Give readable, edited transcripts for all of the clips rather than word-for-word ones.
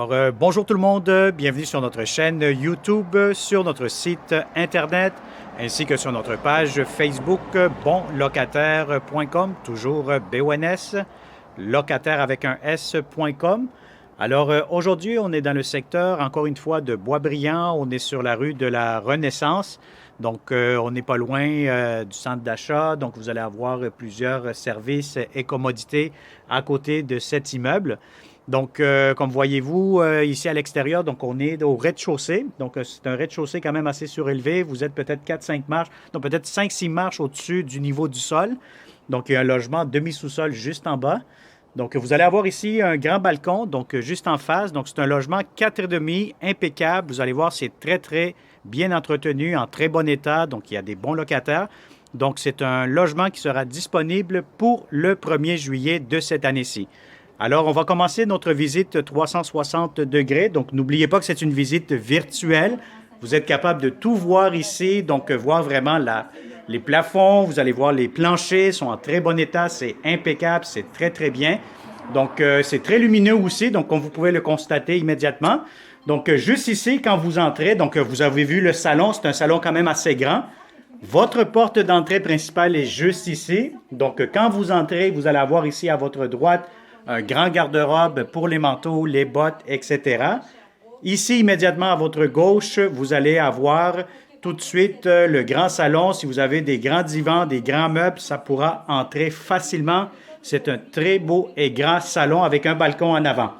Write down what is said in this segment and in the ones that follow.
Alors, bonjour tout le monde, bienvenue sur notre chaîne YouTube, sur notre site Internet, ainsi que sur notre page Facebook bonlocataire.com, toujours BONS, locataire avec un S.com. Alors, aujourd'hui, on est dans le secteur, encore une fois, de Boisbriand, on est sur la rue de la Renaissance, donc on n'est pas loin du centre d'achat, donc vous allez avoir plusieurs services et commodités à côté de cet immeuble. Donc, comme voyez-vous, ici à l'extérieur, donc on est au rez-de-chaussée. Donc, c'est un rez-de-chaussée quand même assez surélevé. Vous êtes peut-être 4-5 marches, non, peut-être 5-6 marches au-dessus du niveau du sol. Donc, il y a un logement demi-sous-sol juste en bas. Donc, vous allez avoir ici un grand balcon, donc juste en face. Donc, c'est un logement 4,5, impeccable. Vous allez voir, c'est très, très bien entretenu, en très bon état. Donc, il y a des bons locataires. Donc, c'est un logement qui sera disponible pour le 1er juillet de cette année-ci. Alors, on va commencer notre visite 360 degrés. Donc, n'oubliez pas que c'est une visite virtuelle. Vous êtes capable de tout voir ici, donc voir vraiment les plafonds. Vous allez voir les planchers sont en très bon état. C'est impeccable, c'est très, très bien. Donc, c'est très lumineux aussi, donc comme vous pouvez le constater immédiatement. Donc, juste ici, quand vous entrez, donc vous avez vu le salon. C'est un salon quand même assez grand. Votre porte d'entrée principale est juste ici. Donc, quand vous entrez, vous allez avoir ici à votre droite un grand garde-robe pour les manteaux, les bottes, etc. Ici, immédiatement à votre gauche, vous allez avoir tout de suite le grand salon. Si vous avez des grands divans, des grands meubles, ça pourra entrer facilement. C'est un très beau et grand salon avec un balcon en avant.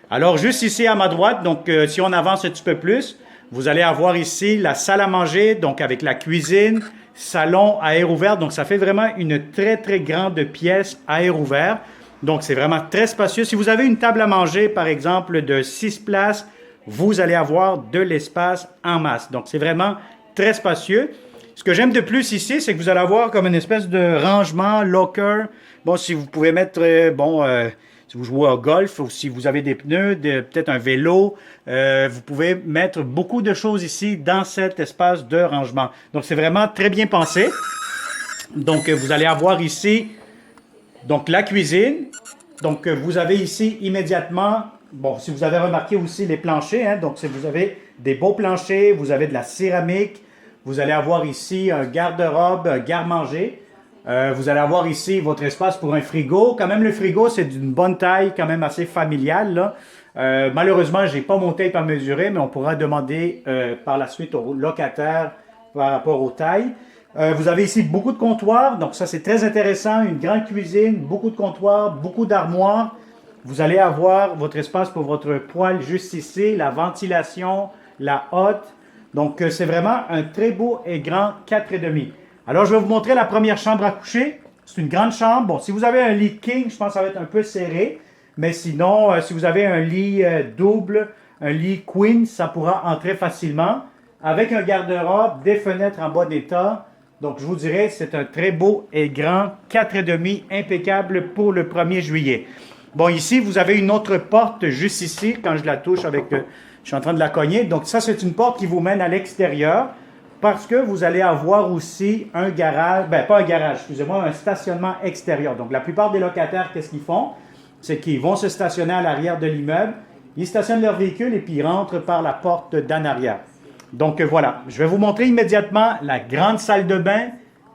Alors, juste ici à ma droite, donc si on avance un petit peu plus, vous allez avoir ici la salle à manger, donc avec la cuisine, salon à air ouvert. Donc, ça fait vraiment une très, très grande pièce à air ouvert. Donc, c'est vraiment très spacieux. Si vous avez une table à manger, par exemple, de 6 places, vous allez avoir de l'espace en masse. Donc, c'est vraiment très spacieux. Ce que j'aime de plus ici, c'est que vous allez avoir comme une espèce de rangement, locker. Bon, si vous pouvez mettre, si vous jouez au golf ou si vous avez des pneus, peut-être un vélo, vous pouvez mettre beaucoup de choses ici dans cet espace de rangement. Donc, c'est vraiment très bien pensé. Donc, vous allez avoir ici donc, la cuisine. Donc, vous avez ici immédiatement, bon, si vous avez remarqué aussi les planchers, hein, donc vous avez des beaux planchers, vous avez de la céramique, vous allez avoir ici un garde-robe, un garde-manger. Vous allez avoir ici votre espace pour un frigo. Quand même, le frigo, c'est d'une bonne taille, quand même assez familiale, là. Malheureusement, je n'ai pas mon tape à mesurer, mais on pourra demander par la suite aux locataires par rapport aux tailles. Vous avez ici beaucoup de comptoirs, donc ça c'est très intéressant, une grande cuisine, beaucoup de comptoirs, beaucoup d'armoires. Vous allez avoir votre espace pour votre poêle juste ici, la ventilation, la hotte. Donc c'est vraiment un très beau et grand 4,5. Alors je vais vous montrer la première chambre à coucher. C'est une grande chambre. Bon, si vous avez un lit king, je pense que ça va être un peu serré. Mais sinon, si vous avez un lit double, un lit queen, ça pourra entrer facilement. Avec un garde-robe, des fenêtres en bon état. Donc, je vous dirais, c'est un très beau et grand 4,5 impeccable pour le 1er juillet. Bon, ici, vous avez une autre porte juste ici, quand je la touche avec... je suis en train de la cogner. Donc, ça, c'est une porte qui vous mène à l'extérieur parce que vous allez avoir aussi un garage... Ben, pas un garage, excusez-moi, un stationnement extérieur. Donc, la plupart des locataires, qu'est-ce qu'ils font? C'est qu'ils vont se stationner à l'arrière de l'immeuble, ils stationnent leur véhicule et puis ils rentrent par la porte d'en arrière. Donc voilà, je vais vous montrer immédiatement la grande salle de bain.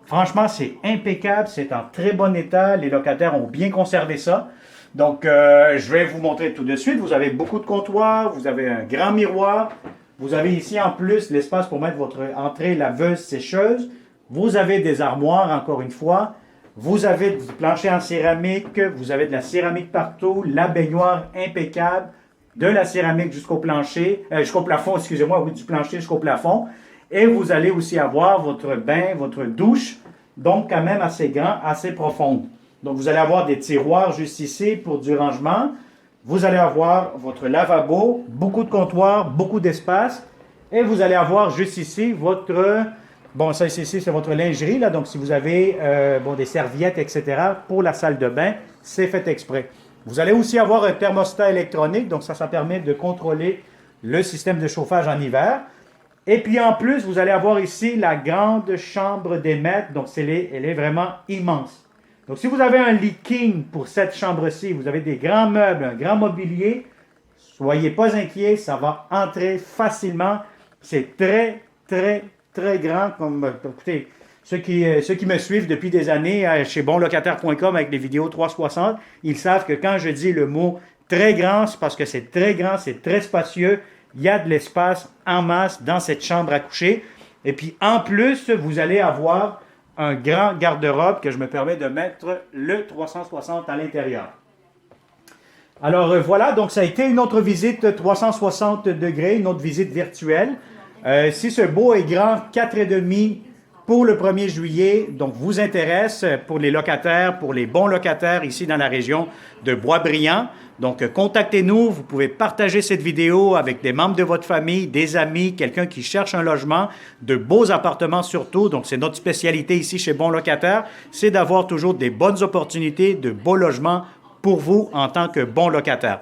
Franchement, c'est impeccable, c'est en très bon état. Les locataires ont bien conservé ça. Donc, je vais vous montrer tout de suite. Vous avez beaucoup de comptoirs, vous avez un grand miroir. Vous avez ici en plus l'espace pour mettre votre entrée laveuse sécheuse. Vous avez des armoires, encore une fois. Vous avez du plancher en céramique, vous avez de la céramique partout, la baignoire impeccable. De la céramique jusqu'au plancher, jusqu'au plafond, excusez-moi, oui, du plancher jusqu'au plafond. Et vous allez aussi avoir votre bain, votre douche, donc quand même assez grand, assez profonde. Donc vous allez avoir des tiroirs juste ici pour du rangement. Vous allez avoir votre lavabo, beaucoup de comptoirs, beaucoup d'espace. Et vous allez avoir juste ici votre, bon ça ici c'est votre lingerie, là, donc si vous avez des serviettes, etc. pour la salle de bain, c'est fait exprès. Vous allez aussi avoir un thermostat électronique, donc ça permet de contrôler le système de chauffage en hiver. Et puis en plus, vous allez avoir ici la grande chambre des maîtres, donc elle est vraiment immense. Donc si vous avez un lit king pour cette chambre-ci, vous avez des grands meubles, un grand mobilier, Soyez pas inquiets, ça va entrer facilement. C'est très, très, très grand. Écoutez, ceux qui me suivent depuis des années chez bonlocataire.com avec les vidéos 360, ils savent que quand je dis le mot très grand, c'est parce que c'est très grand, c'est très spacieux. Il y a de l'espace en masse dans cette chambre à coucher. Et puis en plus, vous allez avoir un grand garde-robe que je me permets de mettre le 360 à l'intérieur. Alors voilà, donc ça a été une autre visite 360 degrés, une autre visite virtuelle. Si ce beau et grand 4,5 pour le 1er juillet, donc vous intéresse pour les locataires, pour les bons locataires ici dans la région de Boisbriand, donc contactez-nous, vous pouvez partager cette vidéo avec des membres de votre famille, des amis, quelqu'un qui cherche un logement, de beaux appartements surtout, donc c'est notre spécialité ici chez Bon Locataire, c'est d'avoir toujours des bonnes opportunités, de beaux logements pour vous en tant que bon locataire.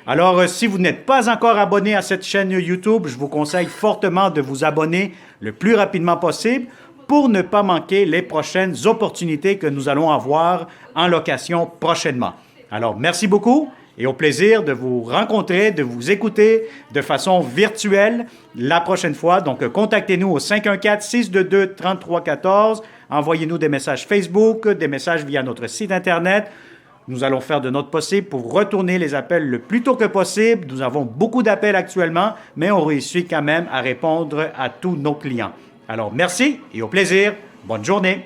Alors, si vous n'êtes pas encore abonné à cette chaîne YouTube, je vous conseille fortement de vous abonner le plus rapidement possible pour ne pas manquer les prochaines opportunités que nous allons avoir en location prochainement. Alors, merci beaucoup et au plaisir de vous rencontrer, de vous écouter de façon virtuelle la prochaine fois. Donc, contactez-nous au 514-622-3314. Envoyez-nous des messages Facebook, des messages via notre site Internet. Nous allons faire de notre possible pour retourner les appels le plus tôt que possible. Nous avons beaucoup d'appels actuellement, mais on réussit quand même à répondre à tous nos clients. Alors, merci et au plaisir. Bonne journée.